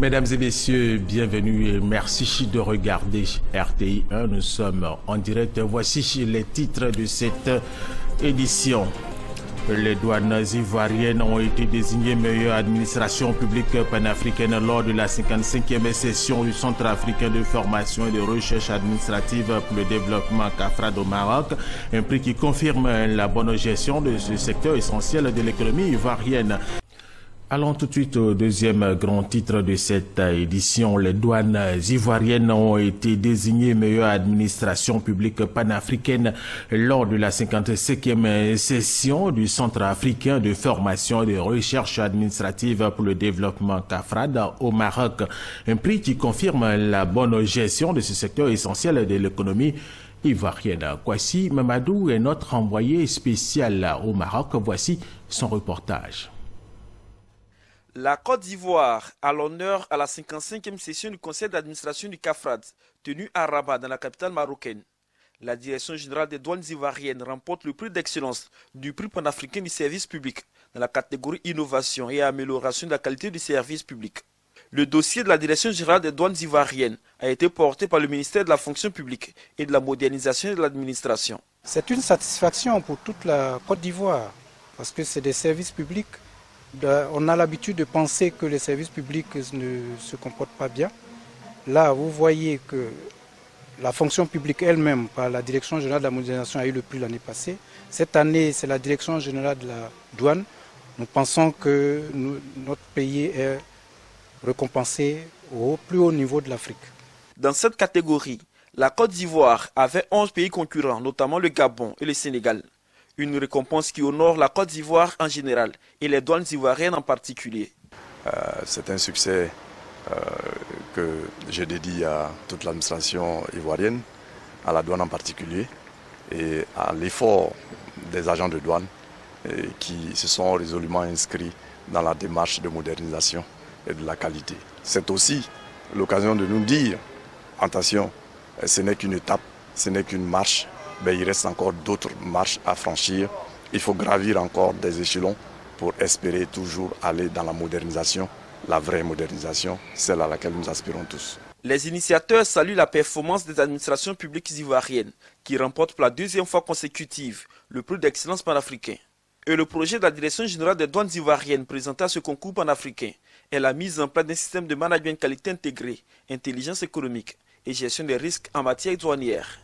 Mesdames et messieurs, bienvenue et merci de regarder RTI 1. Nous sommes en direct. Voici les titres de cette édition. Les douanes ivoiriennes ont été désignées meilleure administration publique panafricaine lors de la 55e session du Centre africain de formation et de recherche administrative pour le développement CAFRAD au Maroc, un prix qui confirme la bonne gestion de ce secteur essentiel de l'économie ivoirienne. Allons tout de suite au deuxième grand titre de cette édition. Les douanes ivoiriennes ont été désignées meilleure administration publique panafricaine lors de la 55e session du Centre africain de formation et de recherche administrative pour le développement CAFRAD au Maroc. Un prix qui confirme la bonne gestion de ce secteur essentiel de l'économie ivoirienne. Kwasi Mamadou est notre envoyé spécial au Maroc. Voici son reportage. La Côte d'Ivoire a l'honneur à la 55e session du conseil d'administration du CAFRAD, tenue à Rabat, dans la capitale marocaine. La direction générale des douanes ivoiriennes remporte le prix d'excellence du prix panafricain du service public dans la catégorie innovation et amélioration de la qualité du service public. Le dossier de la direction générale des douanes ivoiriennes a été porté par le ministère de la fonction publique et de la modernisation de l'administration. C'est une satisfaction pour toute la Côte d'Ivoire parce que c'est des services publics. On a l'habitude de penser que les services publics ne se comportent pas bien. Là, vous voyez que la fonction publique elle-même, par la Direction générale de la modernisation, a eu le prix l'année passée. Cette année, c'est la Direction générale de la douane. Nous pensons que notre pays est récompensé au plus haut niveau de l'Afrique. Dans cette catégorie, la Côte d'Ivoire avait 11 pays concurrents, notamment le Gabon et le Sénégal. Une récompense qui honore la Côte d'Ivoire en général et les douanes ivoiriennes en particulier. C'est un succès que je dédie à toute l'administration ivoirienne, à la douane en particulier, et à l'effort des agents de douane qui se sont résolument inscrits dans la démarche de modernisation et de la qualité. C'est aussi l'occasion de nous dire, attention, ce n'est qu'une étape, ce n'est qu'une marche. Mais il reste encore d'autres marches à franchir. Il faut gravir encore des échelons pour espérer toujours aller dans la modernisation, la vraie modernisation, celle à laquelle nous aspirons tous. Les initiateurs saluent la performance des administrations publiques ivoiriennes qui remportent pour la deuxième fois consécutive le prix d'excellence panafricain. Et le projet de la Direction générale des douanes ivoiriennes présenté à ce concours panafricain est la mise en place d'un système de management qualité intégré, intelligence économique et gestion des risques en matière douanière.